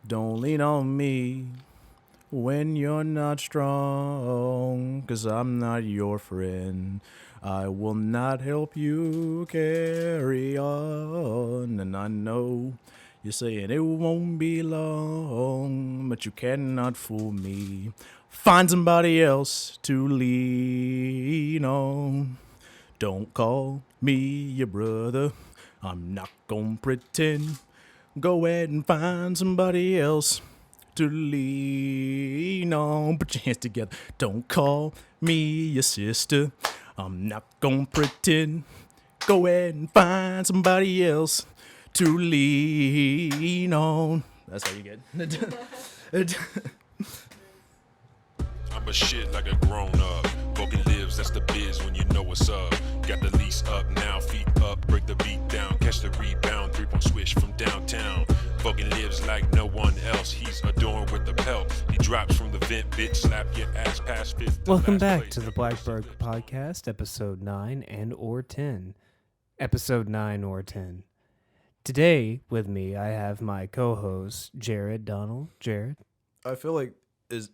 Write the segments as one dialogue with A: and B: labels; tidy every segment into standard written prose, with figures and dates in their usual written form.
A: Don't lean on me when you're not strong, 'cause I'm not your friend. I will not help you carry on. And I know you're saying it won't be long, but you cannot fool me. Find somebody else to lean on. Don't call me your brother. I'm not gonna pretend. Go ahead and find somebody else to lean on. Put your hands together. Don't call me your sister. I'm not gonna pretend. Go ahead and find somebody else to lean on. That's how you get.
B: I'm a shit like a grown up. Broken lives, that's the biz when you know what's up. Got the lease up now, feet up, break the beat down, catch the rebound, 3-point switch from downtown. Fucking lives like no one else. He's adorned with the pelt. He drops from the vent, bitch, slap your ass past fifth.
C: Welcome back to the Blackbird Podcast, episode 9 and or 10. Episode 9 or 10. Today, with me, I have my co-host, Jared Donald. Jared?
A: I feel like,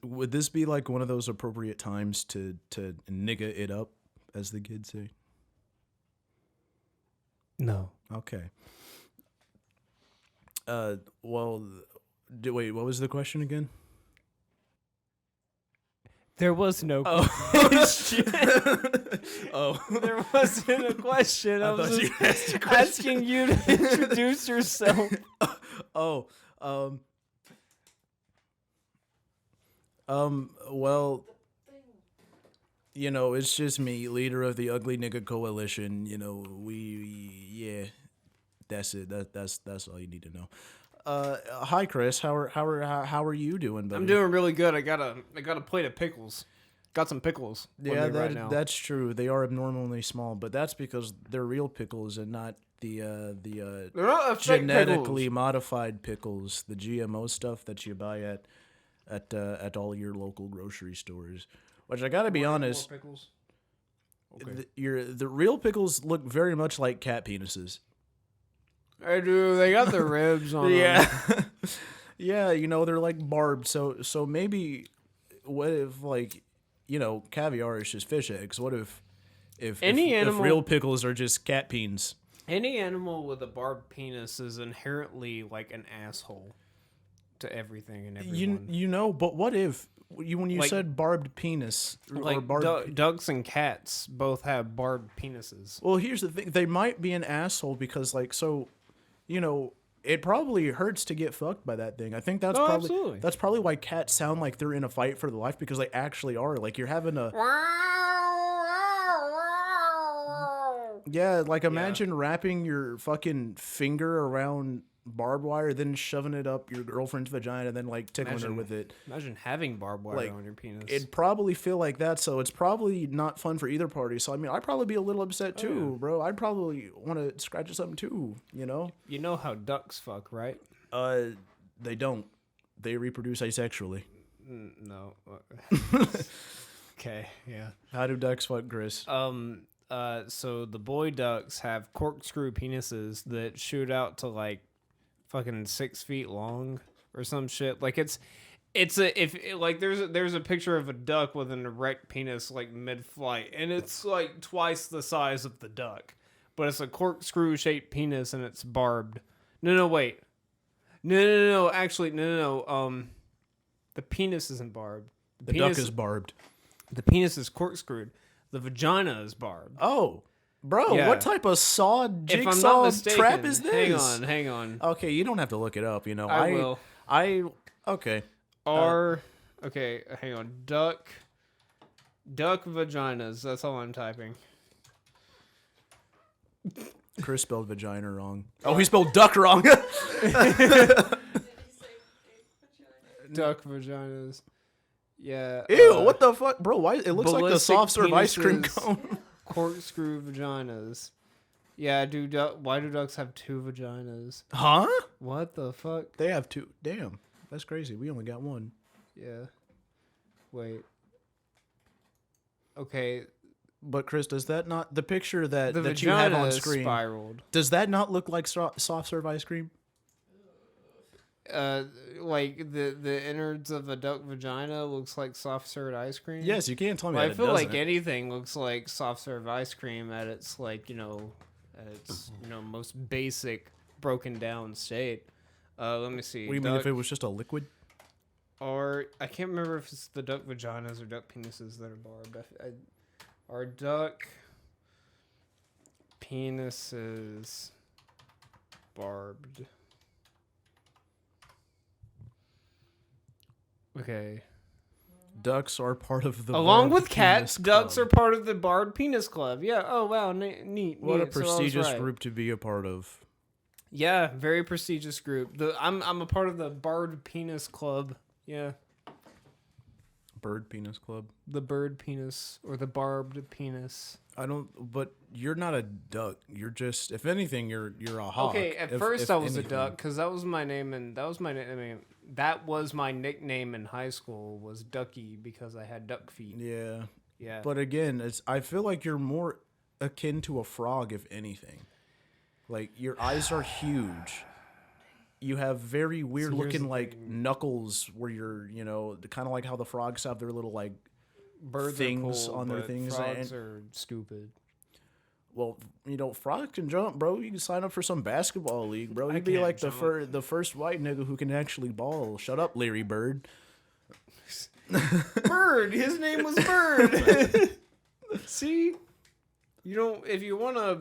A: would this be like one of those appropriate times to nigga it up, as the kids say?
C: No.
A: Okay. Well, wait, what was the question again?
C: There was no question.
A: Oh.
C: There wasn't a question. I was
A: thought you
C: just
A: asked a question.
C: asking you to introduce yourself.
A: Well, you know, it's just me, leader of the Ugly Nigga Coalition. You know, yeah, that's it. That's all you need to know. Hi, Chris. How are you doing, buddy?
C: I'm doing really good. I got a plate of pickles. Got some pickles.
A: Yeah,
C: right now.
A: that's true. They are abnormally small, but that's because they're real pickles and not the
C: They're not fake
A: genetically
C: pickles.
A: modified pickles, the GMO stuff that you buy at all your local grocery stores. Which I gotta be honest,
C: More pickles? Okay.
A: the real pickles look very much like cat penises.
C: I do. They got the ribs on them.
A: Yeah, yeah. You know, they're like barbed. So maybe what if, like, you know, caviar is just fish eggs? What if if real pickles are just cat peens?
C: Any animal with a barbed penis is inherently like an asshole to everything and everyone.
A: You know, but what if when you
C: Like-
A: said barbed penis or
C: Like
A: barbed?
C: ducks and cats both have barbed penises.
A: Well, here's the thing: they might be an asshole because, like, so, you know, it probably hurts to get fucked by that thing. I think that's
C: Absolutely.
A: that's probably why cats sound like they're in a fight for their life, because they actually are. Like, you're having a like imagine wrapping your fucking finger around barbed wire, then shoving it up your girlfriend's vagina, and then like tickling her with it.
C: Imagine having barbed wire
A: Like,
C: on your penis.
A: It'd probably feel like that, so it's probably not fun for either party. So I mean, I'd probably be a little upset too, bro. I'd probably want to scratch at something too, you know?
C: You know how ducks fuck, right?
A: They don't. They reproduce asexually.
C: No. Okay, yeah.
A: How do ducks fuck, Chris?
C: So the boy ducks have corkscrew penises that shoot out to like fucking 6 feet long or some shit. Like there's a picture of a duck with an erect penis like mid-flight, and it's like twice the size of the duck, but it's a corkscrew shaped penis and it's barbed. Wait. Actually, no. The penis isn't barbed.
A: The duck is barbed.
C: The penis is corkscrewed. The vagina is barbed.
A: Oh, bro,
C: Yeah.
A: what type of sawed
C: If I'm not
A: jigsaw
C: mistaken,
A: trap is this?
C: Hang on.
A: Okay, you don't have to look it up. You know,
C: I will.
A: Okay.
C: Okay, hang on. Duck vaginas. That's all I'm typing.
A: Chris spelled vagina wrong. Oh, he spelled duck wrong.
C: Duck vaginas. Yeah.
A: Ew, what the fuck, bro? Why it looks like the
C: ballistic
A: soft serve ice cream
C: penises.
A: cone.
C: Corkscrew vaginas. Yeah, why do ducks have 2 vaginas?
A: Huh?
C: What the fuck?
A: They have 2. Damn, that's crazy. We only got 1.
C: Yeah. Wait. Okay.
A: But Chris, does that not the picture that
C: The
A: you have
C: vagina
A: on
C: is
A: screen?
C: spiraled.
A: Does that not look like soft serve ice cream?
C: Like the innards of a duck vagina looks like soft served ice cream.
A: Yes, you can't tell me
C: Well,
A: that
C: I feel
A: it
C: like
A: doesn't.
C: anything looks like soft serve ice cream at its like at its most basic broken down state. Let me see.
A: What do you mean if it was just a liquid?
C: Or I can't remember if it's the duck vaginas or duck penises that are barbed. Are duck penises barbed? Okay.
A: Ducks are part of the
C: Along
A: Barbed
C: with cats,
A: Penis
C: ducks are
A: Club.
C: part of the Barbed Penis Club. Yeah. Oh wow, neat.
A: What a
C: neat. So I was
A: prestigious
C: right.
A: group to be a part of.
C: Yeah, very prestigious group. I'm a part of the Barbed Penis Club. Yeah,
A: Bird Penis Club.
C: the bird penis or the barbed penis.
A: I don't. But you're not a duck. You're just. If anything, you're a hawk.
C: Okay, at
A: If-
C: first
A: if
C: I was a
A: anything.
C: duck because that was my name, and that was my that was my nickname in high school was Ducky because I had duck feet.
A: Yeah.
C: Yeah,
A: But again, I feel like you're more akin to a frog, if anything. Like your eyes are huge. You have very weird
C: here's
A: looking
C: the
A: like knuckles where you're, kind of like how the frogs have their little like
C: birds
A: things
C: are cool,
A: on their
C: but
A: things.
C: Frogs
A: And,
C: are stupid.
A: well, frogs can jump, bro. You can sign up for some basketball league, bro. You'd be
C: can't
A: like
C: jump.
A: the first white nigga who can actually ball. Shut up, Larry Bird.
C: Bird. His name was Bird. See, you don't. If you want to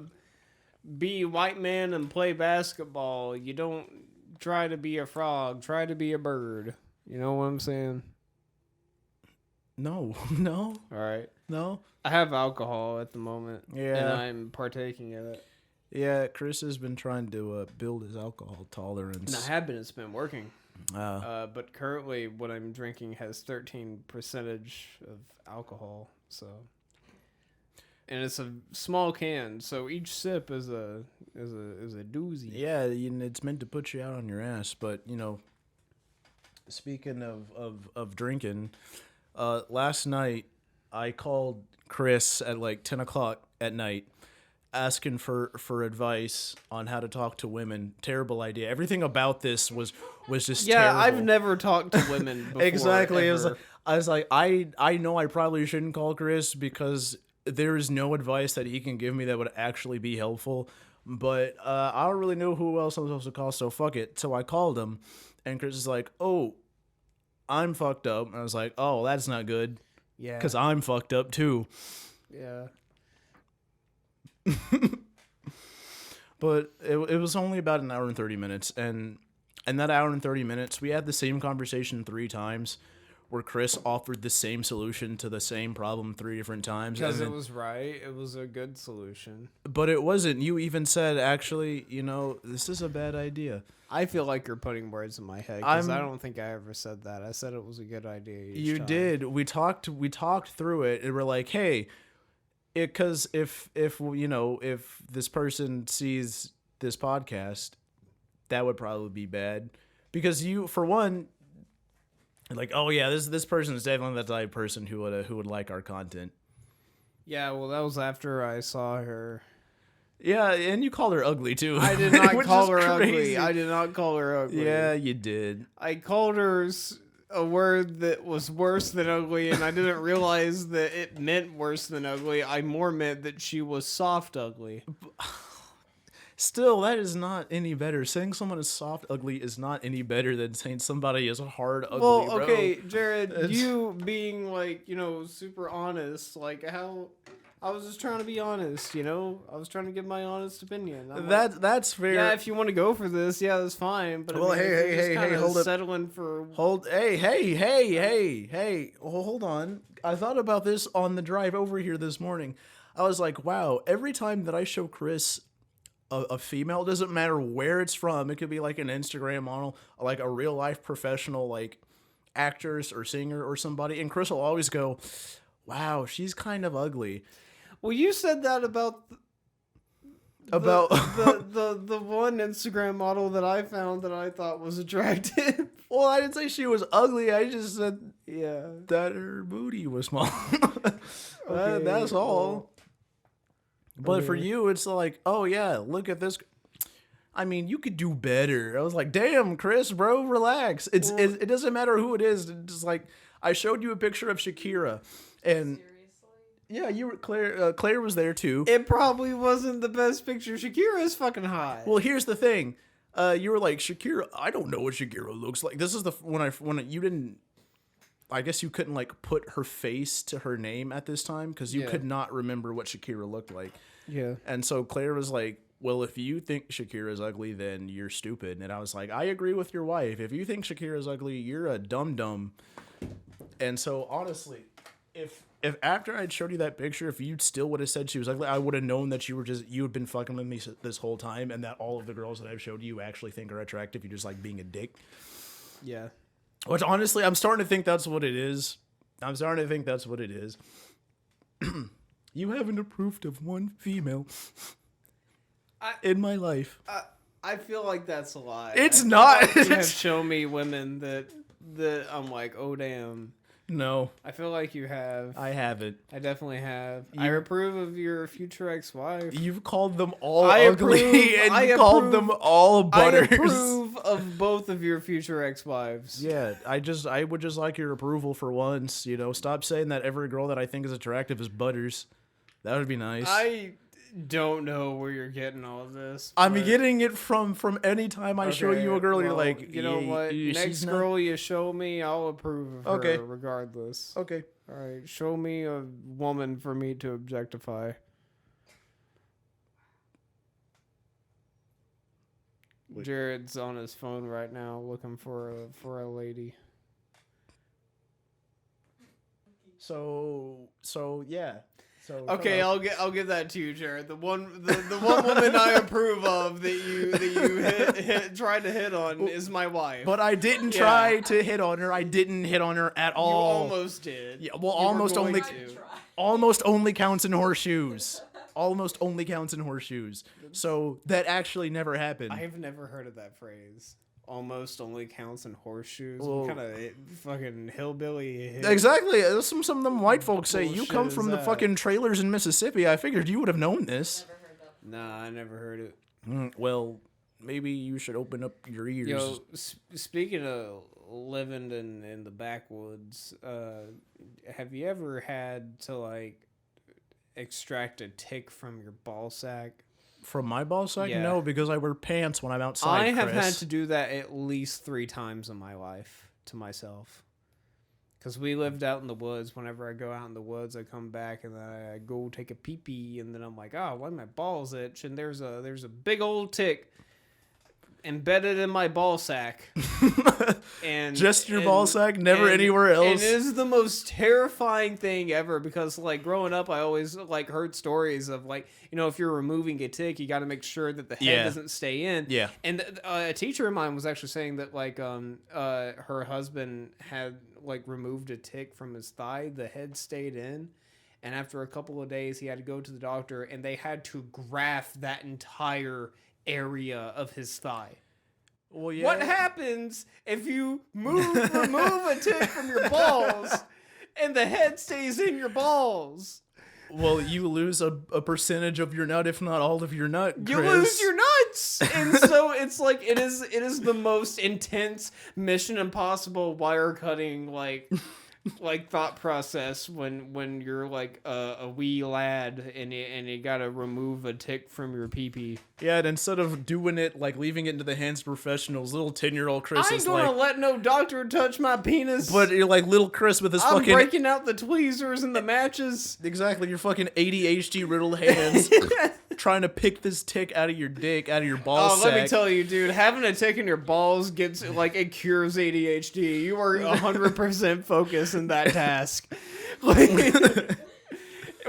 C: be a white man and play basketball, you don't try to be a frog. Try to be a bird. You know what I'm saying?
A: No, no,
C: All right.
A: no.
C: I have alcohol at the moment.
A: Yeah.
C: And I'm partaking in it.
A: Yeah, Chris has been trying to build his alcohol
C: And
A: tolerance.
C: I have been. It's been working.
A: Uh,
C: But currently, what I'm drinking has 13% of alcohol. So, and it's a small can. So each sip is a doozy.
A: yeah, it's meant to put you out on your ass. But speaking of drinking, last night I called Chris at like 10 o'clock at night, asking for advice on how to talk to women. Terrible idea. Everything about this was just
C: Yeah,
A: terrible.
C: I've never talked to women before.
A: Exactly.
C: Ever.
A: I was like, I know I probably shouldn't call Chris because there is no advice that he can give me that would actually be helpful. But I don't really know who else I'm supposed to call, so fuck it. So I called him, and Chris is like, "Oh, I'm fucked up." And I was like, "Oh, that's not good,
C: Yeah.
A: because I'm fucked up too."
C: Yeah.
A: But it was only about an hour and 30 minutes, and that hour and 30 minutes, we had the same conversation 3 times, where Chris offered the same solution to the same problem 3 different times.
C: Because
A: and
C: it
A: then-
C: was right. It was a good solution.
A: But it wasn't. You even said, actually, this is a bad idea.
C: I feel like you're putting words in my head because I
A: I'm-
C: don't think I ever said that. I said it was a good idea.
A: You did. We talked through it, and we're like, hey, because if this person sees this podcast, that would probably be bad. Because you, for one, like, oh yeah, this person is definitely the type of person who would like our content.
C: Yeah, well, that was after I saw her.
A: Yeah, and you called her ugly too.
C: I did not
A: which
C: call
A: is
C: her ugly.
A: crazy.
C: I did not call her ugly.
A: Yeah, you did.
C: I called her a word that was worse than ugly, and I didn't realize that it meant worse than ugly. I more meant that she was soft ugly.
A: Still, that is not any better. Saying someone is soft ugly is not any better than saying somebody is hard ugly.
C: Well,
A: bro.
C: okay, Jared,
A: It's-
C: you being like, super honest, like how I was just trying to be honest, I was trying to give my honest opinion. I'm like,
A: That's fair.
C: yeah, if you want to go for this, yeah, that's fine. But
A: Well,
C: I mean,
A: hey,
C: if you're
A: hey,
C: just
A: hey,
C: kinda
A: hold up.
C: settling for
A: Hey. Oh, hold on. I thought about this on the drive over here this morning. I was like, wow, every time that I show Chris a female, doesn't matter where it's from. It could be like an Instagram model, like a real life professional, like actress or singer or somebody. And Chris will always go, wow, she's kind of ugly.
C: Well, you said that about the one Instagram model that I found that I thought was attractive.
A: Well, I didn't say she was ugly. I just said
C: Yeah.
A: that her booty was small.
C: Okay,
A: That's all.
C: well,
A: But for
C: okay.
A: you, it's like, oh yeah, look at this. I mean, you could do better. I was like, damn, Chris, bro, relax. It doesn't matter who it is. It's just like, I showed you a picture of Shakira, and yeah, you were Claire. Claire was there too.
C: It probably wasn't the best picture. Shakira is fucking hot.
A: Well, here's the thing. You were like, Shakira. I don't know what Shakira looks like. This is the when you didn't. I guess you couldn't like put her face to her name at this time because you could not remember what Shakira looked like.
C: Yeah.
A: And so Claire was like, well, if you think Shakira's ugly, then you're stupid. And I was like, I agree with your wife. If you think Shakira's ugly, you're a dum-dum. And so, honestly, if after I'd showed you that picture, if you still would have said she was ugly, I would have known that you had been fucking with me this whole time and that all of the girls that I've showed you actually think are attractive. You're just, like, being a dick.
C: Yeah.
A: Which, honestly, I'm starting to think that's what it is. You haven't approved of one female in my life.
C: I feel like that's a lie.
A: It's not.
C: You have shown me women that I'm like, oh damn.
A: No.
C: I feel like you have.
A: I haven't.
C: I definitely have. I approve of your future ex-wife.
A: You've called them all ugly and you called them all butters.
C: I approve of both of your future ex-wives.
A: Yeah, I would just like your approval for once. You know, stop saying that every girl that I think is attractive is butters. That would be nice.
C: I don't know where you're getting all of this.
A: I'm getting it from any time I show you a girl, you're like,
C: you know what? Next girl you show me, I'll approve of her regardless.
A: Okay.
C: All right, show me a woman for me to objectify. Jared's on his phone right now looking for a lady.
A: So yeah. So
C: okay, I'll give that to you, Jared. The one woman I approve of that you tried to hit on is my wife.
A: But I didn't try to hit on her. I didn't hit on her at all.
C: You almost did.
A: Yeah, well, almost only counts in horseshoes. Almost only counts in horseshoes. So that actually never happened.
C: I have never heard of that phrase. Almost only counts in horseshoes.
A: Well,
C: what kind of fucking hillbilly?
A: Exactly. That's some of them white folks say. You come from the
C: that?
A: fucking trailers in Mississippi. I figured you would have known this.
C: Nah, I never heard it.
A: Well, maybe you should open up your ears.
C: Yo, speaking of living in the backwoods, have you ever had to like extract a tick from your ball sack?
A: From my ball sack?
C: Yeah.
A: No, because I wear pants when I'm outside.
C: I have had to do that at least 3 times in my life to myself. Because we lived out in the woods. Whenever I go out in the woods, I come back and I go take a pee-pee. And then I'm like, oh, why my balls itch? And there's a big old tick embedded in my ball sack. And
A: just your ball sack, never anywhere else.
C: And it is the most terrifying thing ever because like growing up I always like heard stories of like, you know, if you're removing a tick you got to make sure that the head doesn't stay in.
A: Yeah.
C: And a teacher of mine was actually saying that like her husband had like removed a tick from his thigh, the head stayed in, and after a couple of days he had to go to the doctor and they had to graft that entire area of his thigh.
A: Well, yeah.
C: What happens if you remove a tick from your balls and the head stays in your balls?
A: Well, you lose a percentage of your nut, if not all of your nut, Chris.
C: You lose your nuts. And so it's like it is the most intense Mission Impossible wire cutting like thought process when you're like a wee lad and you gotta remove a tick from your pee-pee.
A: Yeah, and instead of doing it, like leaving it into the hands of professionals, little 10-year-old Chris
C: I ain't
A: is
C: gonna
A: like...
C: let no doctor touch my penis.
A: But you're like little Chris with his
C: I'm
A: fucking...
C: breaking out the tweezers and the matches.
A: Exactly, your fucking ADHD riddled hands trying to pick this tick out of your dick, out of your ball sack.
C: Let me tell you, dude, having a tick in your balls gets, like, it cures ADHD. You are 100% focused in that task. Like,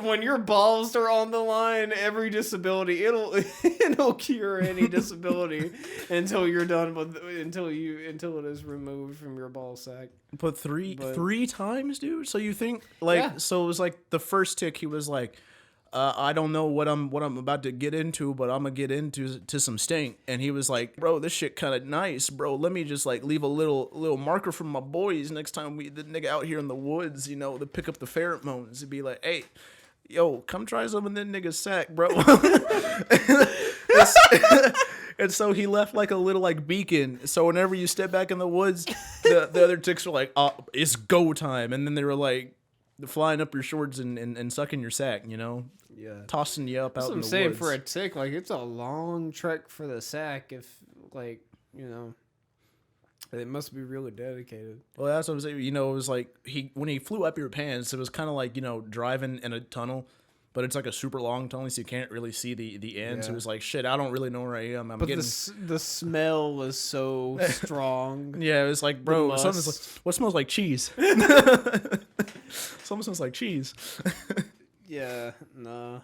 C: when your balls are on the line, every disability, it'll cure any disability until you're done with, until it is removed from your ball sack.
A: But three times, dude? So you think, like, so it was like the first tick, he was like, I don't know what I'm about to get into, but I'm gonna get into some stink. And he was like, bro, this shit kind of nice, bro. Let me just like leave a little marker for my boys next time the nigga out here in the woods, you know, to pick up the pheromones. He'd be like, hey, And so he left like a little like beacon. So whenever you step back in the woods, the other ticks were like, "Oh, it's go time," and then they were like flying up your shorts and sucking your sack, you know, tossing you up
C: That's
A: out
C: what
A: in
C: I'm
A: the
C: saying.
A: woods.
C: For a tick, like it's a long trek for the sack. If like it must be really dedicated.
A: Well, that's what I'm saying. You know, it was like when he flew up your pants, it was kind of like, you know, driving in a tunnel, but it's like a super long tunnel, so you can't really see the end. So it was like, shit, I don't really know where I am. I'm
C: But
A: getting.
C: the smell was so strong.
A: Yeah, it was like, bro,
C: must.
A: something's like, what smells like cheese? Something smells like cheese.
C: Yeah, no.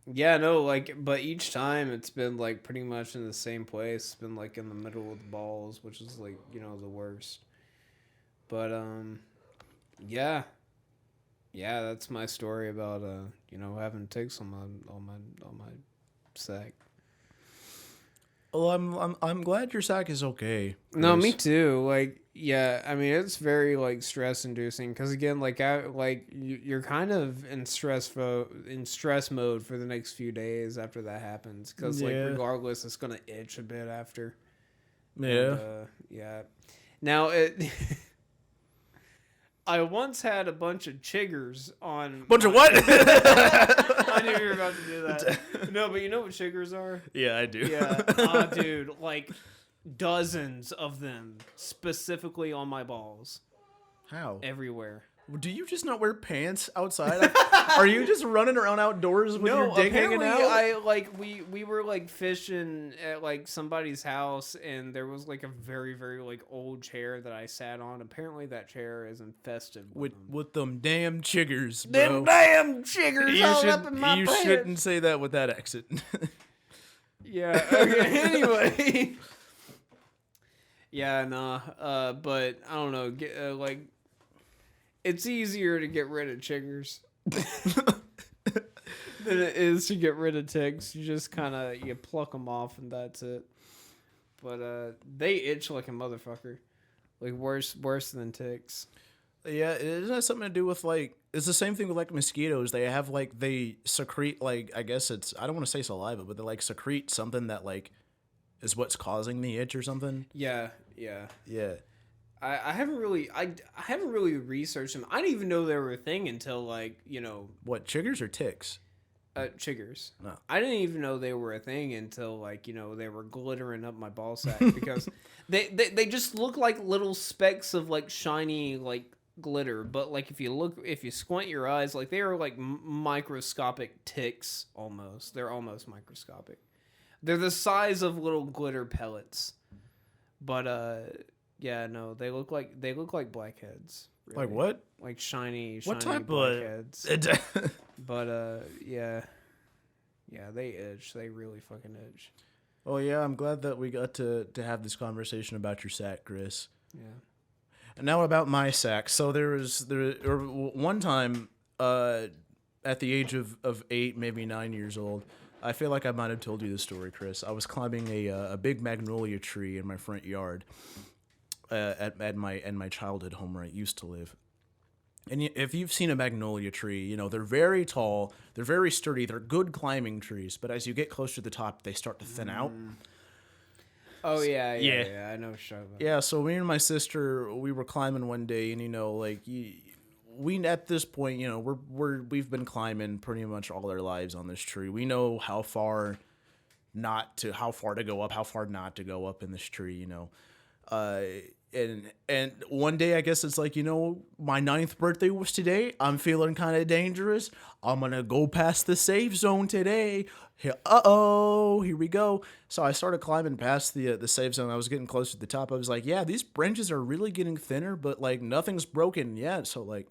C: Yeah, no, like, but each time it's been like pretty much in the same place. It's been like in the middle of the balls, which is like, the worst. But yeah. Yeah, that's my story about having ticks on my sack.
A: Well, I'm glad your sack is okay.
C: No,
A: Chris.
C: me too. Like, yeah, I mean, it's very like stress inducing because again, you're kind of in stress mode for the next few days after that happens because like regardless, it's gonna itch a bit after.
A: Yeah.
C: And, yeah. Now it. I once had a bunch of chiggers on.
A: Bunch of what?
C: I knew you were about to do that. No, but you know what chiggers are?
A: Yeah, I do.
C: Yeah, dude, like dozens of them specifically on my balls.
A: How?
C: Everywhere.
A: Do you just not wear pants outside? Are you just running around outdoors with your dick hanging out?
C: We were like fishing at like somebody's house and there was like a very, very like old chair that I sat on. Apparently that chair is infested
A: with them damn chiggers, bro.
C: Them damn chiggers all up in my pants.
A: Shouldn't say that with that accent.
C: Yeah, okay, anyway. Yeah, nah, but I don't know, it's easier to get rid of chiggers than it is to get rid of ticks. You just kind of, you pluck them off and that's it. But they itch like a motherfucker. Like worse than ticks.
A: Yeah, it has something to do with like, it's the same thing with like mosquitoes. They have like, they secrete like, I guess it's, I don't want to say saliva, but they like secrete something that like is what's causing the itch or something.
C: Yeah. I haven't really researched them. I didn't even know they were a thing until like,
A: What, chiggers or ticks?
C: Chiggers.
A: No.
C: I didn't even know they were a thing until like, they were glittering up my ball sack because they just look like little specks of like shiny like glitter, but like if you squint your eyes, like they are like microscopic ticks almost. They're almost microscopic. They're the size of little glitter pellets. But yeah, no, they look like blackheads. Really.
A: Like what?
C: Like shiny
A: What type
C: blackheads.
A: of?
C: But yeah, they itch. They really fucking itch.
A: Oh yeah, I'm glad that we got to have this conversation about your sack, Chris.
C: Yeah.
A: And now about my sack. So there one time at the age of 8, maybe 9 years old. I feel like I might have told you this story, Chris. I was climbing a big magnolia tree in my front yard at my childhood home where I used to live. And if you've seen a magnolia tree, they're very tall, they're very sturdy, they're good climbing trees. But as you get closer to the top, they start to thin out.
C: Oh yeah, I know what you're talking about.
A: Yeah, so me and my sister, we were climbing one day, and we at this point, we've been climbing pretty much all our lives on this tree. We know how far to go up, how far not to go up in this tree, and one day I guess it's like, my 9th birthday was today. I'm feeling kind of dangerous. I'm gonna go past the safe zone today. Here we go. So I started climbing past the safe zone. I was getting close to the top. I was like, yeah, these branches are really getting thinner, but like nothing's broken yet. So like,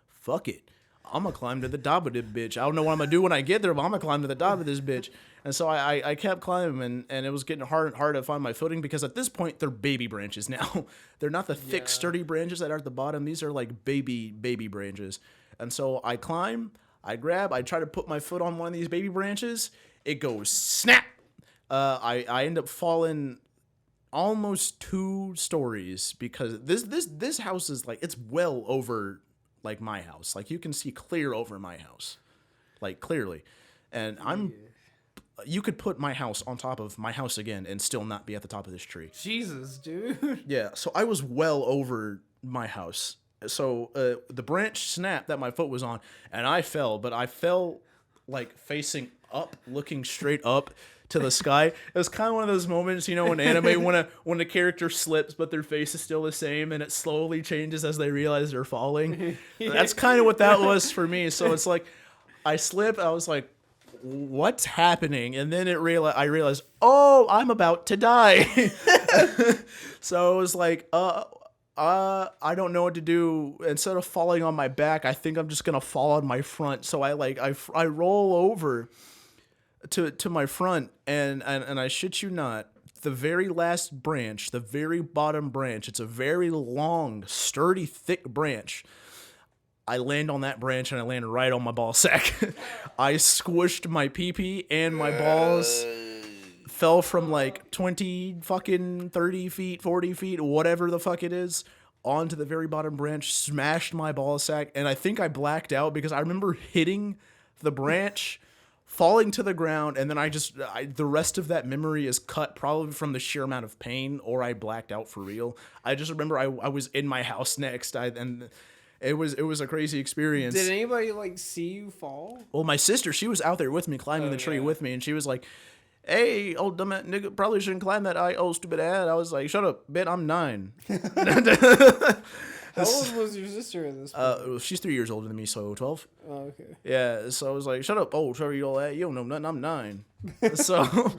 A: fuck it. I'm going to climb to the top of this bitch. I don't know what I'm going to do when I get there, but I'm going to climb to the top of this bitch. And so I kept climbing, and it was getting harder and harder to find my footing because at this point, they're baby branches now. They're not the thick, sturdy branches that are at the bottom. These are like baby branches. And so I climb, I try to put my foot on one of these baby branches. It goes snap. I end up falling almost 2 stories because this house is like, it's well over like my house. Like you can see clear over my house, like clearly. And I'm you could put my house on top of my house again and still not be at the top of this tree.
C: Jesus, dude.
A: Yeah, so I was well over my house. So the branch snapped that my foot was on, and I fell, but I fell like facing up, looking straight up to the sky. It was kind of one of those moments, you know, in anime when the character slips, but their face is still the same, and it slowly changes as they realize they're falling. That's kind of what that was for me. So it's like I slip, I was like, what's happening? And then I realized, oh, I'm about to die. So it was like, I don't know what to do. Instead of falling on my back, I think I'm just gonna fall on my front. So I roll over to my front, and I shit you not, the very last branch, the very bottom branch, it's a very long, sturdy, thick branch. I land on that branch and I land right on my ball sack. I squished my pee-pee and my balls fell from like 20 fucking 30 feet, 40 feet, whatever the fuck it is, onto the very bottom branch, smashed my ball sack, and I think I blacked out because I remember hitting the branch, falling to the ground, and then the rest of that memory is cut probably from the sheer amount of pain, or I blacked out for real. I just remember I was in my house next, and it was a crazy experience.
C: Did anybody like see you fall?
A: Well, my sister, she was out there with me, climbing the tree with me, and she was like, hey, old dumb nigga, probably shouldn't climb that old stupid ad. I was like, shut up, bitch, I'm 9.
C: How old was your sister at this point?
A: She's 3 years older than me, so 12.
C: Oh, okay.
A: Yeah, so I was like, shut up, old, you all that, you don't know nothing, I'm 9. So,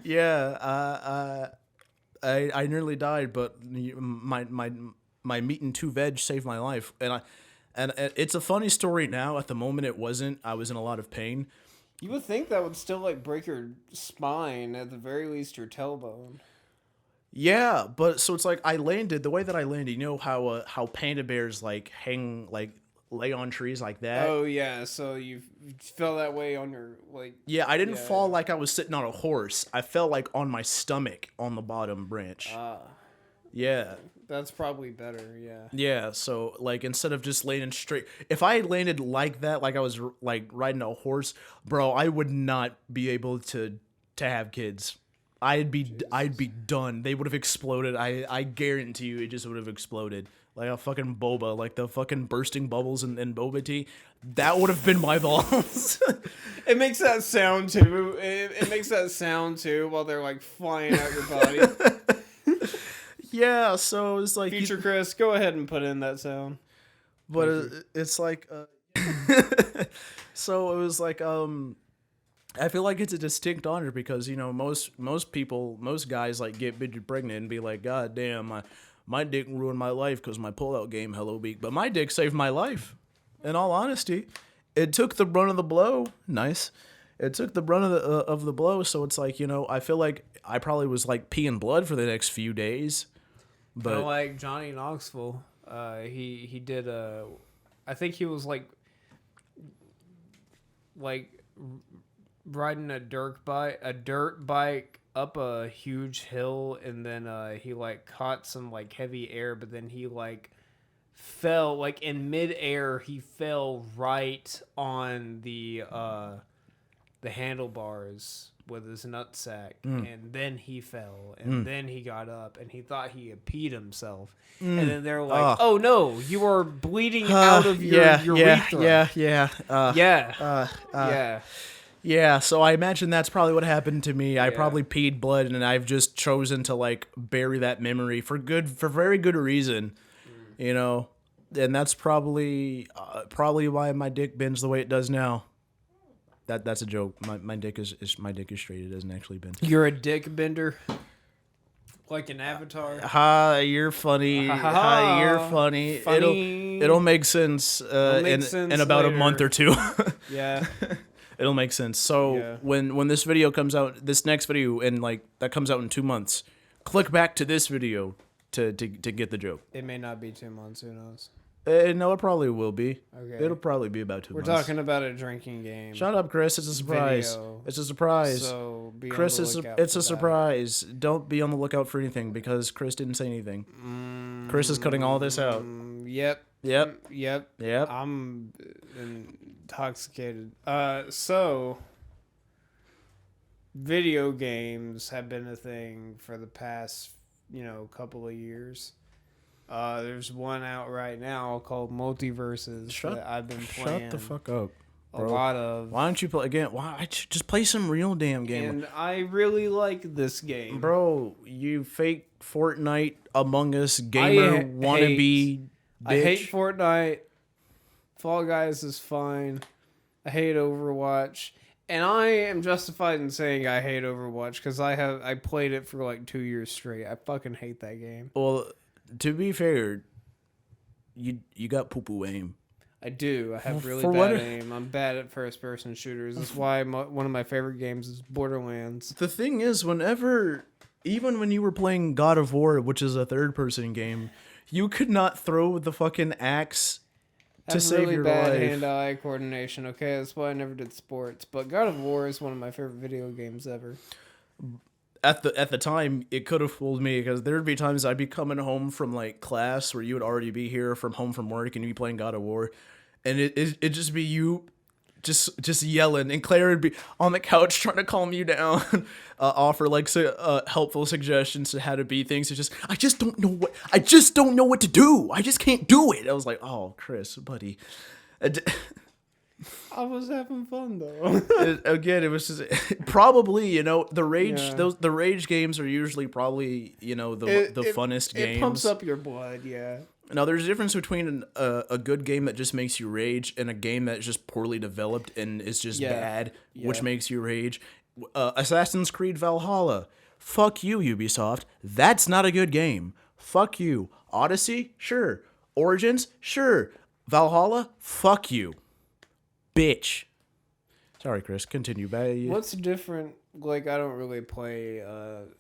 A: yeah, I nearly died, but my meat and 2 veg saved my life, and it's a funny story now. At the moment, it wasn't. I was in a lot of pain.
C: You would think that would still like break your spine, at the very least your tailbone.
A: Yeah, but so it's like I landed the way that I landed. You know how panda bears like lay on trees like that.
C: Oh yeah, so you fell that way on your like.
A: Yeah, I didn't fall like I was sitting on a horse. I fell like on my stomach on the bottom branch. Yeah.
C: That's probably better, yeah.
A: Yeah, so like instead of just landing straight, if I had landed like that, like I was like riding a horse, bro, I would not be able to have kids. I'd be done. They would have exploded. I guarantee you, it just would have exploded like a fucking boba, like the fucking bursting bubbles in boba tea. That would have been my balls.
C: It makes that sound too. It makes that sound too while they're like flying out your body.
A: Yeah, so it's like
C: Future Chris, go ahead and put in that sound.
A: But it's like, so it was like, I feel like it's a distinct honor because, you know, most people, most guys like get bitches pregnant and be like, God damn, my dick ruined my life because my pullout game hella weak. But my dick saved my life. In all honesty, it took the brunt of the blow. Nice. It took the brunt of the blow. So it's like, you know, I feel like I probably was like peeing blood for the next few days. But
C: like Johnny Knoxville, he did I think he was like riding a dirt bike up a huge hill, and then he like caught some like heavy air, but then he like fell like in midair. He fell right on the handlebars with his nutsack, and then he fell, and then he got up, and he thought he had peed himself, and then they're like, "Oh no, you are bleeding out of your urethra."
A: Yeah, so I imagine that's probably what happened to me. I probably peed blood, and I've just chosen to like bury that memory for very good reason, you know, and that's probably why my dick bends the way it does now. That's a joke. My dick is straight. It doesn't actually bend.
C: You're a dick bender, like an avatar.
A: Ha! You're funny. Ha! You're funny. It'll make sense. In about a month or 2.
C: Yeah.
A: It'll make sense. So when this video comes out, this next video, and like that comes out in 2 months, click back to this video to get the joke.
C: It may not be 2 months. Who knows?
A: No, it probably will be.
C: Okay.
A: It'll probably be about 2 months.
C: We're talking about a drinking game.
A: Shut up, Chris. It's a surprise.
C: Video.
A: It's a surprise.
C: So be
A: Chris,
C: on the lookout
A: it's
C: for
A: a
C: that.
A: surprise. Don't be on the lookout for anything because Chris didn't say anything. Chris is cutting all this out.
C: Yep.
A: Yep.
C: I'm intoxicated. So video games have been a thing for the past, couple of years. There's one out right now called Multiverses that I've been playing.
A: Shut the fuck up,
C: a
A: bro.
C: lot of.
A: Why don't you play again? Why just play some real damn game?
C: And I really like this game,
A: bro. You fake Fortnite Among Us gamer wannabe bitch.
C: I hate Fortnite. Fall Guys is fine. I hate Overwatch. And I am justified in saying I hate Overwatch because I played it for like 2 years straight. I fucking hate that game.
A: Well, to be fair, you got poo-poo aim.
C: I do. I have really bad aim. I'm bad at first-person shooters. That's why one of my favorite games is Borderlands.
A: The thing is, even when you were playing God of War, which is a third-person game, you could not throw the fucking axe to save your life. I have really bad
C: hand-eye coordination, okay? That's why I never did sports. But God of War is one of my favorite video games ever.
A: At the time, it could have fooled me because there would be times I'd be coming home from like class where you would already be here from work and you'd be playing God of War, and it'd just be you just yelling, and Claire would be on the couch trying to calm you down, offer like helpful suggestions to how to beat things. It's just I just don't know what to do. I just can't do it. I was like, oh, Chris, buddy.
C: I was having fun though.
A: Again, it was just probably the rage. Yeah. The rage games are usually probably the funnest games.
C: It pumps up your blood, yeah.
A: Now there's a difference between a good game that just makes you rage and a game that's just poorly developed and is just bad, which makes you rage. Assassin's Creed Valhalla, fuck you, Ubisoft. That's not a good game. Fuck you. Odyssey, sure. Origins, sure. Valhalla, fuck you. Bitch. Sorry, Chris. Continue.
C: What's different? Like, I don't really play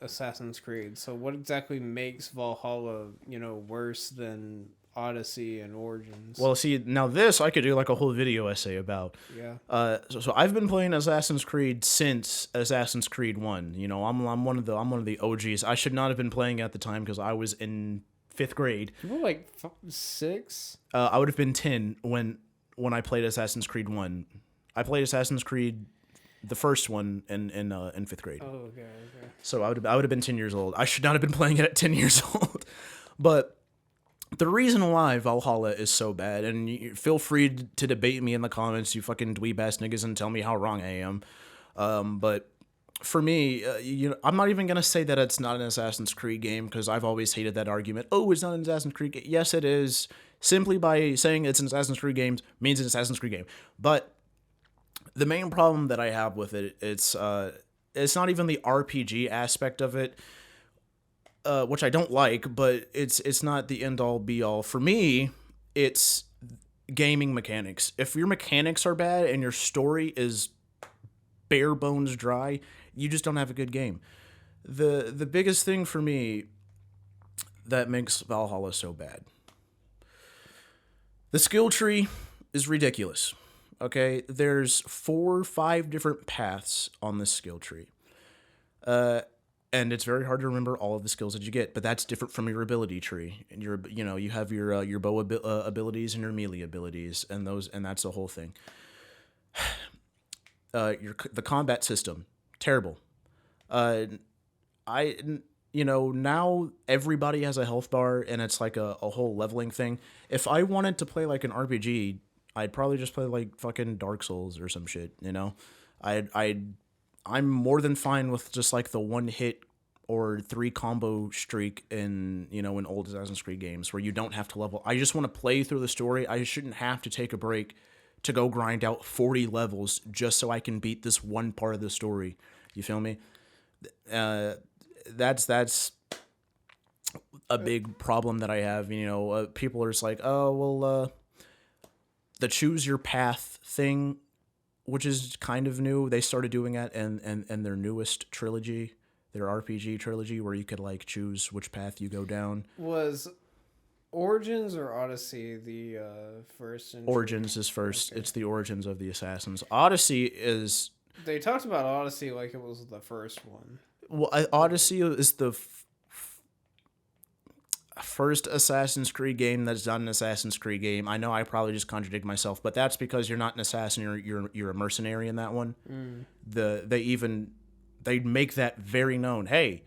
C: Assassin's Creed, so what exactly makes Valhalla, worse than Odyssey and Origins?
A: Well, see, now this I could do like a whole video essay about.
C: Yeah.
A: So I've been playing Assassin's Creed since Assassin's Creed 1. I'm one of the OGs. I should not have been playing at the time because I was in 5th grade.
C: You were like 6?
A: I would have been 10 when I played Assassin's Creed 1. I played Assassin's Creed, the first one, in 5th grade.
C: Oh, okay.
A: So I would have been 10 years old. I should not have been playing it at 10 years old. But the reason why Valhalla is so bad, and you feel free to debate me in the comments, you fucking dweeb-ass niggas, and tell me how wrong I am. But for me, I'm not even going to say that it's not an Assassin's Creed game, because I've always hated that argument. Oh, it's not an Assassin's Creed game. Yes, it is. Simply by saying it's an Assassin's Creed game means it's an Assassin's Creed game. But the main problem that I have with it, it's not even the RPG aspect of it, which I don't like, but it's not the end-all, be-all. For me, it's gaming mechanics. If your mechanics are bad and your story is bare bones dry, you just don't have a good game. The biggest thing for me that makes Valhalla so bad, the skill tree is ridiculous. Okay, there's 4 or 5 different paths on this skill tree. And it's very hard to remember all of the skills that you get, but that's different from your ability tree. And you have your bow abilities and your melee abilities, and that's the whole thing. The combat system, terrible. Now everybody has a health bar, and it's like a whole leveling thing. If I wanted to play like an RPG, I'd probably just play like fucking Dark Souls or some shit, I'm more than fine with just like the 1-hit or 3 combo streak in old Assassin's Creed games where you don't have to level. I just want to play through the story. I shouldn't have to take a break to go grind out 40 levels just so I can beat this one part of the story. You feel me? That's a big problem that I have. People are just like, oh, well, the choose your path thing, which is kind of new. They started doing that in their newest trilogy, their RPG trilogy, where you could like choose which path you go down.
C: Was Origins or Odyssey the first?
A: Origins is first. Okay. It's the origins of the Assassins. Odyssey is...
C: They talked about Odyssey like it was the first one.
A: Well, Odyssey is the first Assassin's Creed game that's not an Assassin's Creed game. I know I probably just contradict myself, but that's because you're not an assassin. You're a mercenary in that one. They even they'd make that very known. Hey,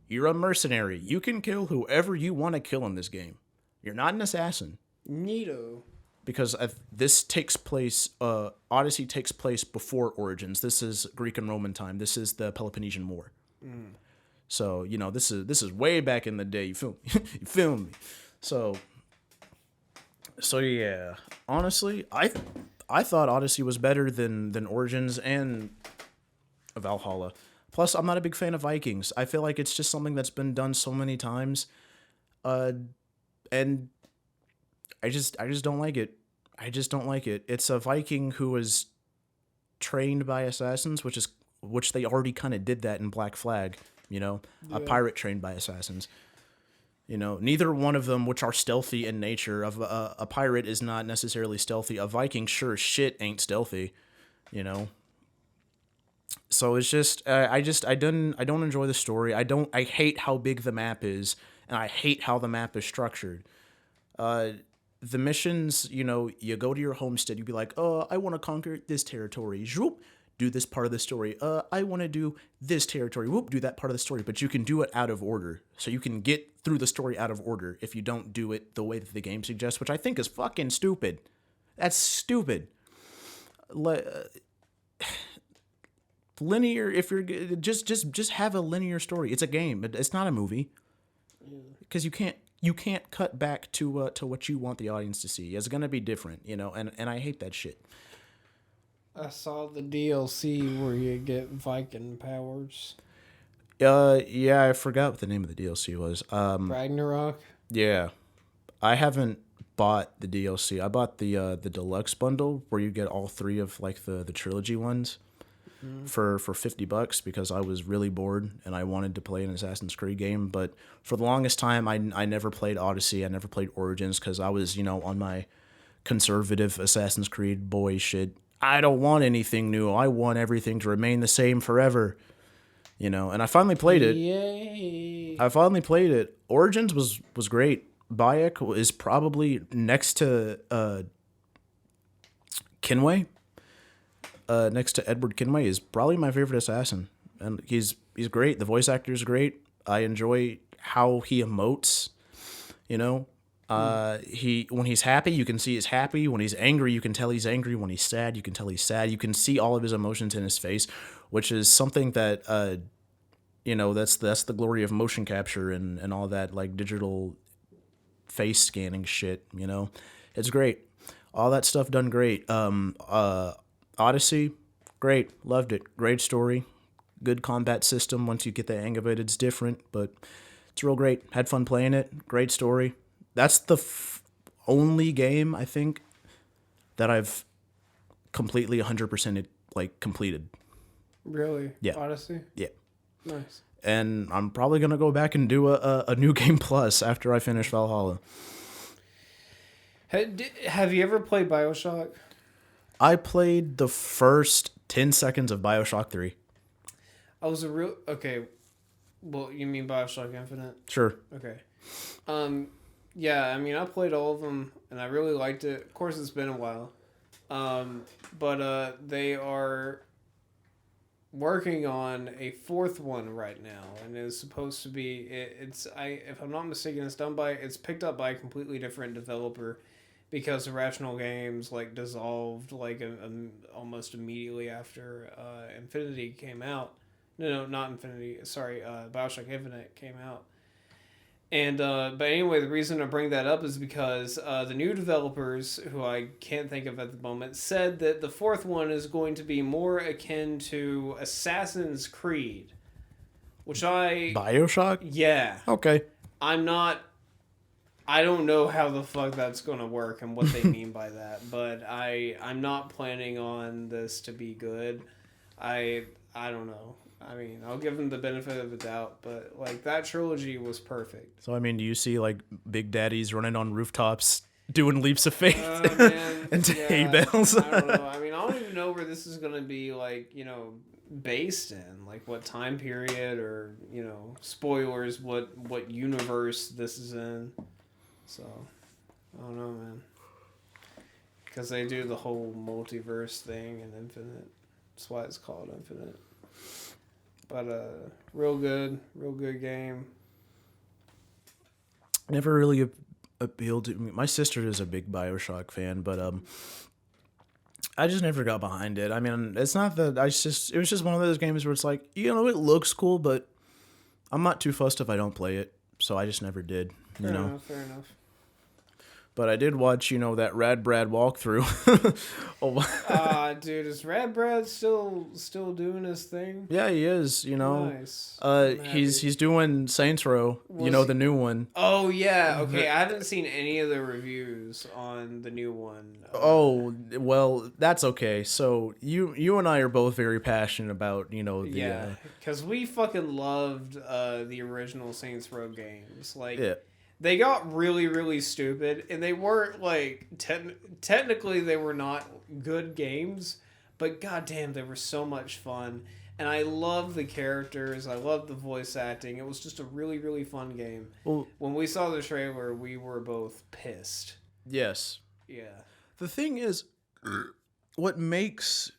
A: you're a mercenary. You can kill whoever you want to kill in this game. You're not an assassin.
C: Neato.
A: Because this takes place, Odyssey takes place before Origins. This is Greek and Roman time. This is the Peloponnesian War. So, you know, this is way back in the day. You feel me? You feel me? So yeah. Honestly, I thought Odyssey was better than Origins and Valhalla. Plus, I'm not a big fan of Vikings. I feel like it's just something that's been done so many times. And I just don't like it. I just don't like it. It's a Viking who was trained by assassins, which they already kind of did that in Black Flag, you know? Yeah. A pirate trained by assassins. You know, neither one of them, which are stealthy in nature, of a pirate is not necessarily stealthy. A Viking sure as shit ain't stealthy, you know? So it's just I don't enjoy the story. I hate how big the map is, and I hate how the map is structured. The missions, you know, you go to your homestead, you be like, I want to conquer this territory. Zoop, do this part of the story. I want to do this territory. Whoop, do that part of the story. But you can do it out of order. So you can get through the story out of order if you don't do it the way that the game suggests, which I think is fucking stupid. That's stupid. Linear, if you're just have a linear story. It's a game. It's not a movie. Because you can't cut back to what you want the audience to see. It's gonna be different, you know, and I hate that shit.
C: I saw the DLC where you get Viking powers.
A: Yeah, I forgot what the name of the DLC was.
C: Ragnarok.
A: Yeah, I haven't bought the DLC. I bought the deluxe bundle where you get all three of like the trilogy ones. For $50 because I was really bored and I wanted to play an Assassin's Creed game. But for the longest time, I never played Odyssey. I never played Origins because I was, you know, on my conservative Assassin's Creed boy shit. I don't want anything new. I want everything to remain the same forever. You know, and I finally played it.
C: Yay.
A: I finally played it. Origins was great. Bayek is probably next to Kinway. Next to Edward Kenway is probably my favorite assassin, and he's great. The voice actor is great. I enjoy how he emotes. You know, when he's happy, you can see he's happy. When he's angry, you can tell he's angry. When he's sad, you can tell he's sad. You can see all of his emotions in his face, which is something that you know, that's the glory of motion capture and all that like digital face scanning shit. You know, it's great. All that stuff done great. Odyssey, great, loved it. Great story, good combat system. Once you get the hang of it, it's different, but it's real great. Had fun playing it. Great story. That's the only game I think that I've completely 100% like completed.
C: Really?
A: Yeah.
C: Odyssey?
A: Yeah.
C: Nice.
A: And I'm probably gonna go back and do a new game plus after I finish Valhalla.
C: Have you ever played BioShock?
A: I played the first 10 seconds of BioShock 3.
C: Okay. Well, you mean BioShock Infinite?
A: Sure.
C: Okay. Yeah, I mean, I played all of them, and I really liked it. Of course, it's been a while. But they are working on a fourth one right now, and it's supposed to be, if I'm not mistaken, it's picked up by a completely different developer, because Irrational Games like dissolved like almost immediately after Infinity came out. No, not Infinity. Sorry, BioShock Infinite came out. And but anyway, the reason I bring that up is because the new developers, who I can't think of at the moment, said that the fourth one is going to be more akin to Assassin's Creed, which
A: BioShock?
C: Yeah.
A: Okay.
C: I don't know how the fuck that's going to work and what they mean by that, but I'm not planning on this to be good. I don't know. I mean, I'll give them the benefit of the doubt, but like that trilogy was perfect.
A: So I mean, do you see like big daddies running on rooftops doing leaps of faith and hay bales?
C: I don't know. I mean, I don't even know where this is going to be like, you know, based in, like what time period, or, you know, spoilers, what universe this is in. So, I don't know, man. Because they do the whole multiverse thing in Infinite. That's why it's called Infinite. But real good game.
A: Never really appealed to me. My sister is a big BioShock fan, but I just never got behind it. I mean, it's not that it was just one of those games where it's like, it looks cool, but I'm not too fussed if I don't play it, so I just never did,
C: Fair enough.
A: But I did watch, that Rad Brad walkthrough.
C: Dude, is Rad Brad still doing his thing?
A: Yeah, he is,
C: Nice.
A: he's doing Saints Row, the new one.
C: Oh yeah, okay. I haven't seen any of the reviews on the new one.
A: Oh, well, that's okay. So you and I are both very passionate about, the
C: because we fucking loved the original Saints Row games. Like,
A: yeah.
C: they got really, really stupid, and they weren't like technically they were not good games, but goddamn, they were so much fun. And I love the characters. I love the voice acting. It was just a really, really fun game.
A: Well,
C: When we saw the trailer, we were both pissed.
A: yes.
C: Yeah.
A: The thing is, what makes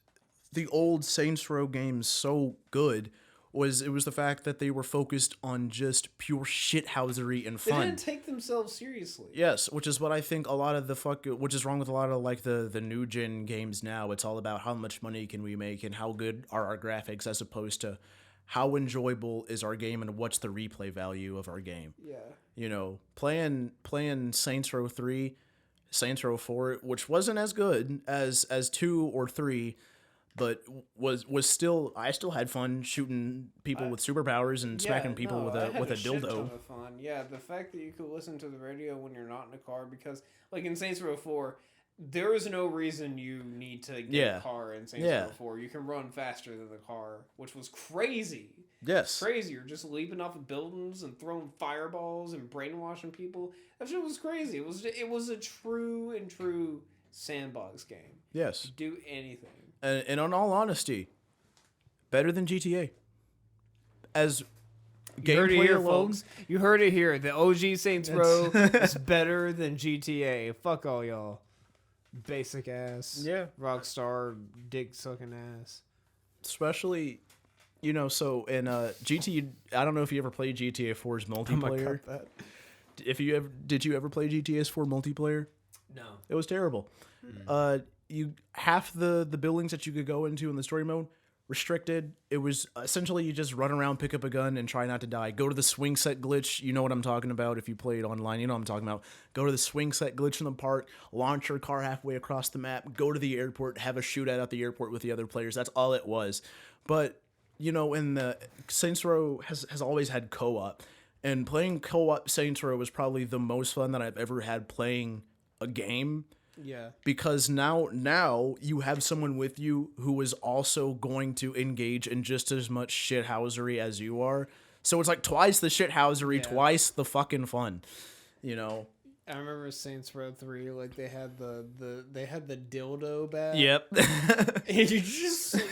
A: the old Saints Row games so good was the fact that they were focused on just pure shithousery and
C: They
A: fun.
C: didn't take themselves seriously.
A: Yes, which is what I think a lot of which is wrong with a lot of like the new gen games now. It's all about how much money can we make and how good are our graphics as opposed to how enjoyable is our game and what's the replay value of our game.
C: Yeah.
A: Playing Saints Row 3, Saints Row 4, which wasn't as good as 2 or 3, but was still, I still had fun shooting people with superpowers and smacking people with a
C: shit ton
A: dildo.
C: of fun. Yeah, the fact that you could listen to the radio when you're not in a car, because like in Saints Row 4, there is no reason you need to get a car in Saints Row 4. You can run faster than the car, which was crazy.
A: Yes.
C: Crazy. You're just leaping off of buildings and throwing fireballs and brainwashing people. That shit was crazy. It was a true sandbox game.
A: Yes.
C: Do anything.
A: And in all honesty, better than GTA. As gameplay alone,
C: folks. You heard it here. The OG Saints Row is better than GTA. Fuck all y'all. Basic ass.
A: Yeah.
C: Rockstar dick sucking ass.
A: especially, so in GTA, I don't know if you ever played GTA 4's multiplayer. Did you ever play GTA 4 multiplayer?
C: No.
A: It was terrible. You half the buildings that you could go into in the story mode restricted. It was essentially you just run around, pick up a gun, and try not to die. Go to the swing set glitch. You know what I'm talking about. If you played online, you know what I'm talking about. Go to the swing set glitch in the park. Launch your car halfway across the map. Go to the airport. Have a shootout at the airport with the other players. That's all it was. But in the Saints Row has always had co-op, and playing co-op Saints Row was probably the most fun that I've ever had playing a game.
C: Yeah.
A: Because now you have someone with you who is also going to engage in just as much shithousery as you are. So it's like twice the shithousery, twice the fucking fun.
C: I remember Saints Row 3, like they had the dildo bat.
A: Yep.
C: And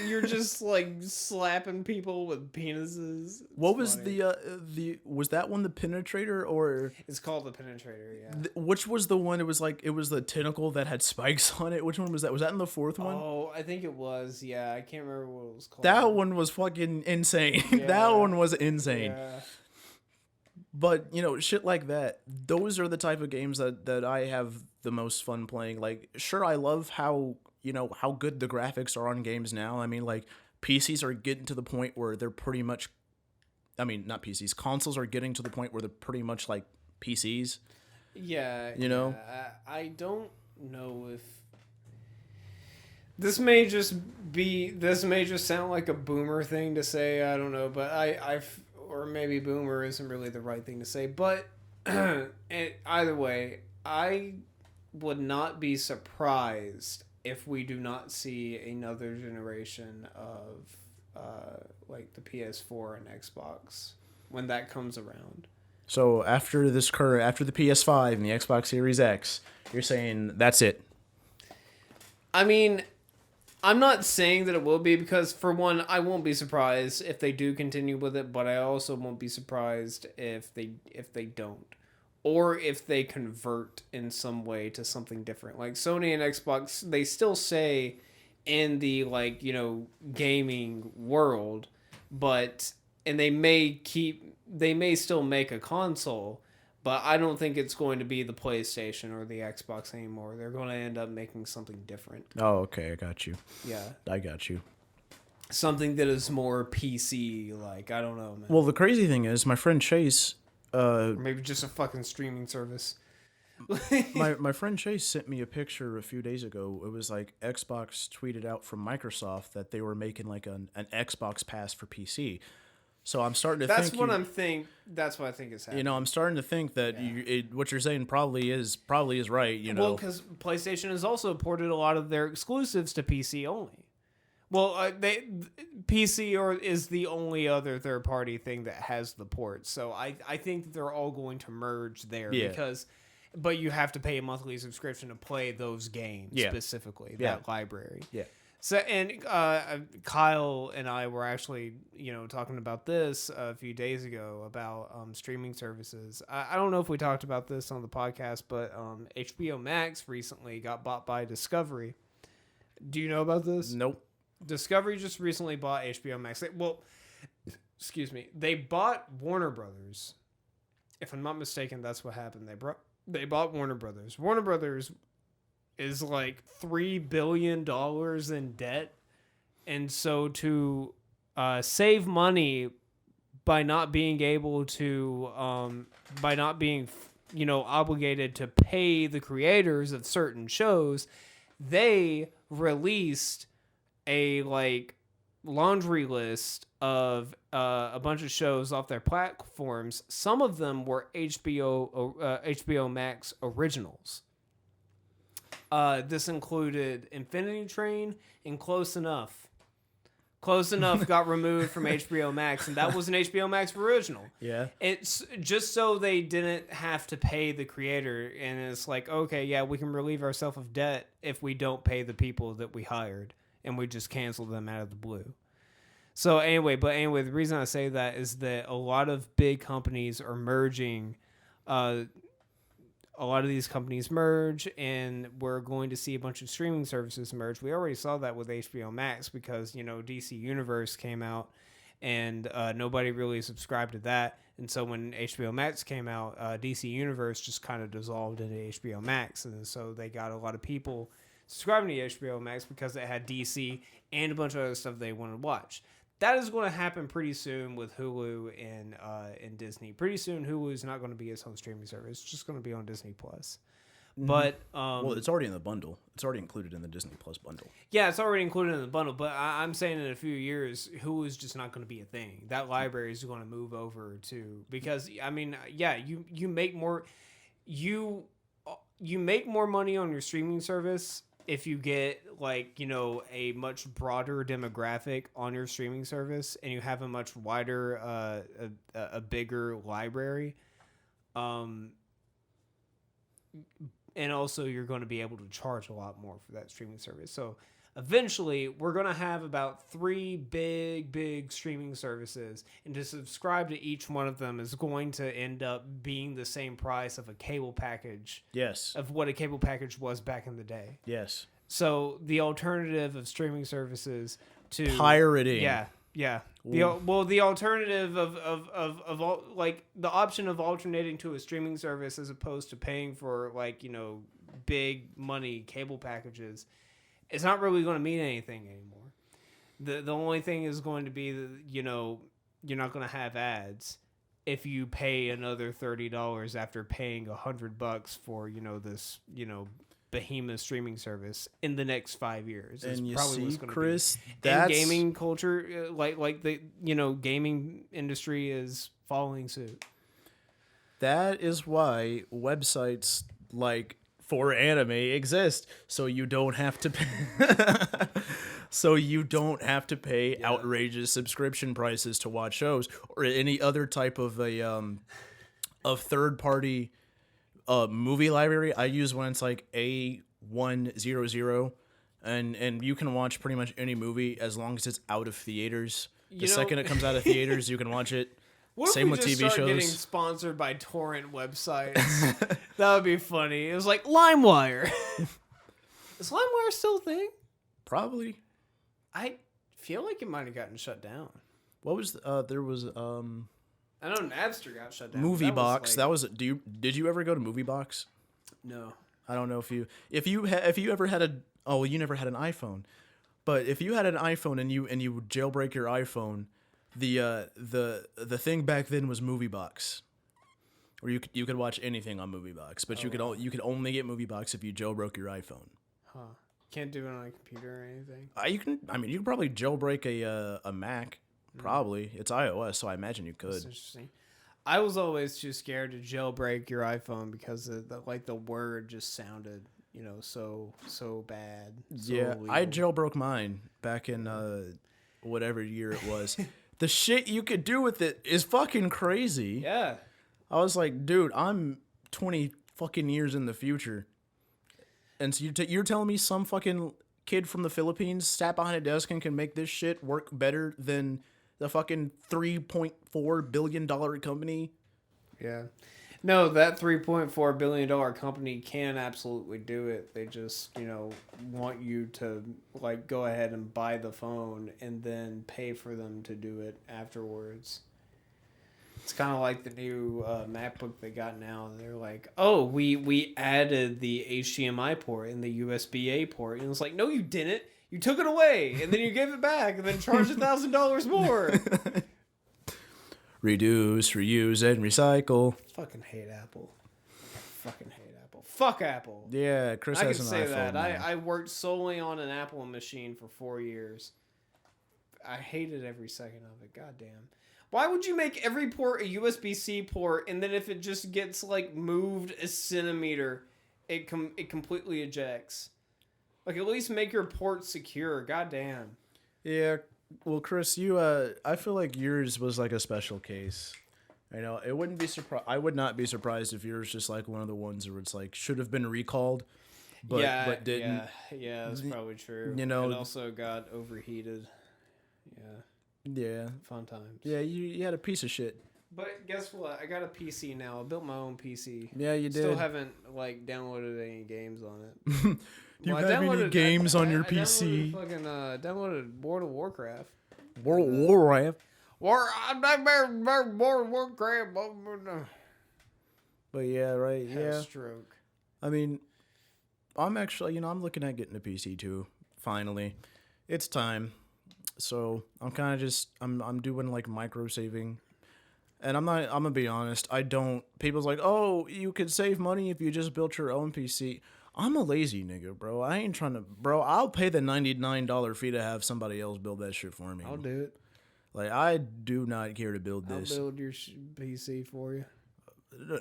C: you're just like slapping people with penises.
A: What was funny. Was that one the penetrator, or
C: it's called the penetrator? Yeah.
A: Which was the one? It was the tentacle that had spikes on it. Which one was that? Was that in the fourth one?
C: Oh, I think it was. Yeah, I can't remember what it was called.
A: That one was fucking insane.
C: Yeah.
A: That one was insane.
C: Yeah.
A: But, shit like that, those are the type of games that I have the most fun playing. Like, sure, I love how good the graphics are on games now. I mean, like, PCs are getting to the point where they're pretty much, not PCs, consoles are getting to the point where they're pretty much like PCs.
C: Yeah.
A: Yeah.
C: I don't know if this may just sound like a boomer thing to say. I don't know, but or maybe boomer isn't really the right thing to say, but either way, I would not be surprised if we do not see another generation of like the PS4 and Xbox when that comes around.
A: So after the PS5 and the Xbox Series X, you're saying that's it?
C: I mean, I'm not saying that it will be, because for one, I won't be surprised if they do continue with it, but I also won't be surprised if they don't, or if they convert in some way to something different. Like Sony and Xbox, they still say in the gaming world and they may still make a console, but I don't think it's going to be the PlayStation or the Xbox anymore. They're going to end up making something different.
A: Oh, okay, I got you.
C: Yeah.
A: I got you.
C: Something that is more PC, like, I don't know, man.
A: Well, the crazy thing is, my friend Chase...
C: or maybe just a fucking streaming service.
A: my friend Chase sent me a picture a few days ago. It was like Xbox tweeted out from Microsoft that they were making like an Xbox Pass for PC. So I'm starting to
C: That's
A: think...
C: what I think is happening.
A: You know, I'm starting to think that what you're saying probably is right, you know.
C: Well, because PlayStation has also ported a lot of their exclusives to PC only. Well, PC is the only other third-party thing that has the ports. So I think they're all going to merge there but you have to pay a monthly subscription to play those games specifically, that library. Yeah. So, and Kyle and I were actually, talking about this a few days ago about streaming services. I don't know if we talked about this on the podcast, but HBO Max recently got bought by Discovery. Do you know about this?
A: Nope.
C: Discovery just recently bought HBO Max. Excuse me. They bought Warner Brothers. If I'm not mistaken, that's what happened. They bought Warner Brothers. Warner Brothers is like $3 billion in debt. And so to save money by not being able to, by not being, obligated to pay the creators of certain shows, they released a laundry list of a bunch of shows off their platforms. Some of them were HBO Max originals. This included Infinity Train and Close Enough. Close Enough got removed from HBO Max, and that was an HBO Max original. Yeah. It's just so they didn't have to pay the creator, and it's like, okay, yeah, we can relieve ourselves of debt if we don't pay the people that we hired, and we just cancel them out of the blue. So anyway, the reason I say that is that a lot of big companies are merging. A lot of these companies merge, and we're going to see a bunch of streaming services merge. We already saw that with HBO Max because, DC Universe came out, and nobody really subscribed to that. And so when HBO Max came out, DC Universe just kind of dissolved into HBO Max. And so they got a lot of people subscribing to HBO Max because it had DC and a bunch of other stuff they wanted to watch. That is going to happen pretty soon with Hulu and Disney. Pretty soon, Hulu is not going to be its own streaming service. It's just going to be on Disney Plus. But
A: well, it's already in the bundle. It's already included in the Disney Plus bundle.
C: Yeah, it's already included in the bundle. But I'm saying in a few years, Hulu is just not going to be a thing. That library is going to move over to because you make more you make more money on your streaming service if you get a much broader demographic on your streaming service and you have a much wider a bigger library, and also you're going to be able to charge a lot more for that streaming service. So eventually we're going to have about 3 big streaming services, and to subscribe to each one of them is going to end up being the same price of a cable package. Yes. Of what a cable package was back in the day. Yes. So the alternative of streaming services to
A: pirating.
C: Yeah. The alternative of all, the option of alternating to a streaming service as opposed to paying for big money cable packages, it's not really going to mean anything anymore. The only thing is going to be that, you're not going to have ads if you pay another $30 after paying $100 for, this, behemoth streaming service in the next 5 years.
A: And you
C: probably
A: see,
C: what's
A: Chris,
C: and gaming culture, like the, gaming industry is following suit.
A: That is why websites like for anime exist, so you don't have to pay outrageous subscription prices to watch shows or any other type of third party movie library. I use one. It's like A100, and you can watch pretty much any movie as long as it's out of theaters. The second it comes out of theaters, you can watch it.
C: Same with TV shows. Getting sponsored by torrent websites. That would be funny. It was like LimeWire. Is LimeWire still a thing?
A: Probably.
C: I feel like it might have gotten shut down.
A: What was there was
C: I know Napster got shut down.
A: Movie Box.
C: Like,
A: That was did you ever go to Movie Box?
C: no.
A: I don't know if you ever had a well, you never had an iPhone. But if you had an iPhone and you would jailbreak your iPhone, the thing back then was Movie Box. Where you could watch anything on Movie Box, but you could only get Movie Box if you jailbroke your iPhone.
C: Huh. Can't do it on a computer or anything.
A: You can probably jailbreak a Mac. Probably. It's iOS, so I imagine you could.
C: That's interesting. I was always too scared to jailbreak your iPhone because the word just sounded, so bad. So
A: Yeah,
C: illegal.
A: I jailbroke mine back in whatever year it was. The shit you could do with it is fucking crazy.
C: Yeah.
A: I was like, dude, I'm 20 fucking years in the future. And so you're telling me some fucking kid from the Philippines sat behind a desk and can make this shit work better than the fucking $3.4 billion company?
C: Yeah. No, that $3.4 billion company can absolutely do it. They just, want you to go ahead and buy the phone and then pay for them to do it afterwards. It's kind of like the new MacBook they got now. They're like, oh, we added the HDMI port and the USB-A port. And it's like, no, you didn't. You took it away, and then you gave it back, and then charged $1,000 more.
A: Reduce, reuse, and recycle.
C: Fucking hate Apple. Fuck Apple.
A: Yeah, Chris
C: I
A: has
C: can
A: an
C: say
A: iPhone
C: that.
A: now.
C: I worked solely on an Apple machine for 4 years. I hated every second of it. God damn. Why would you make every port a USB-C port, and then if it just gets moved a centimeter, it completely ejects? At least make your port secure. God damn.
A: Yeah, well, Chris, I feel like yours was a special case. It wouldn't be I would not be surprised if yours just one of the ones where it's should have been recalled, but didn't.
C: Yeah, that's probably true.
A: It
C: also got overheated. Yeah.
A: Yeah.
C: Fun times.
A: Yeah, you had a piece of shit.
C: But guess what? I got a PC now. I built my own PC.
A: Yeah, you did.
C: Still haven't downloaded any games on it.
A: Do you have any games on your PC?
C: Downloaded World of Warcraft.
A: World of Warcraft.
C: Warcraft.
A: But yeah, right.
C: Had a
A: Yeah.
C: stroke.
A: I mean, I'm actually, I'm looking at getting a PC too. Finally, it's time. So I'm kind of just I'm doing micro saving, and I'm gonna be honest. People's like, oh, you could save money if you just built your own PC. I'm a lazy nigga, bro. I ain't trying to, bro. I'll pay the $99 fee to have somebody else build that shit for me.
C: I'll do it.
A: I do not care to build this.
C: I'll build your PC for you.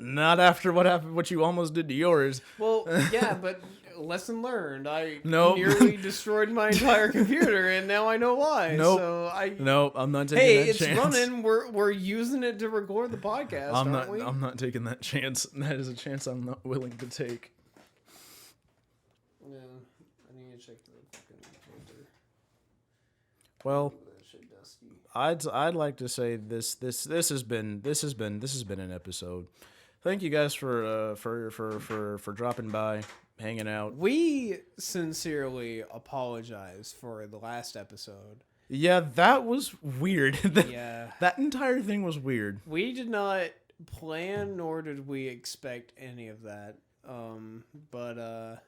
A: Not after what happened, what you almost did to yours.
C: Well, yeah, but lesson learned. I
A: Nope.
C: nearly destroyed my entire computer, and now I know why.
A: Nope.
C: So
A: No, I'm not taking that
C: it's
A: chance.
C: running. We're using it to record the podcast, aren't we?
A: I'm not taking that chance. That is a chance I'm not willing to take.
C: Yeah, I need to check the fucking filter.
A: Well,
C: That shit dusty.
A: I'd like to say this has been an episode. Thank you guys for dropping by, hanging out.
C: We sincerely apologize for the last episode.
A: Yeah, that was weird.
C: Yeah.
A: That entire thing was weird.
C: We did not plan, nor did we expect any of that. But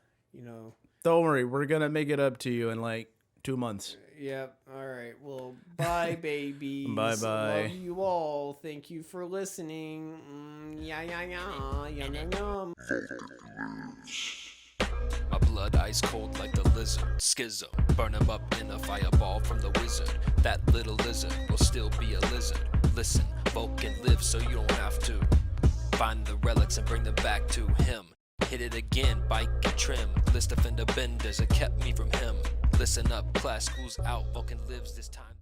A: Don't worry, we're gonna make it up to you in 2 months.
C: Yep. All right. Well, bye, babies.
A: Bye-bye.
C: Love you all. Thank you for listening. Yeah. Yum, yum, yum.
D: My blood ice cold like the lizard. Schism. Burn him up in a fireball from the wizard. That little lizard will still be a lizard. Listen, Vulcan lives so you don't have to. Find the relics and bring them back to him. Hit it again, bike and trim. List of fender benders that kept me from him. Listen up, class school's out. Vulcan lives this time.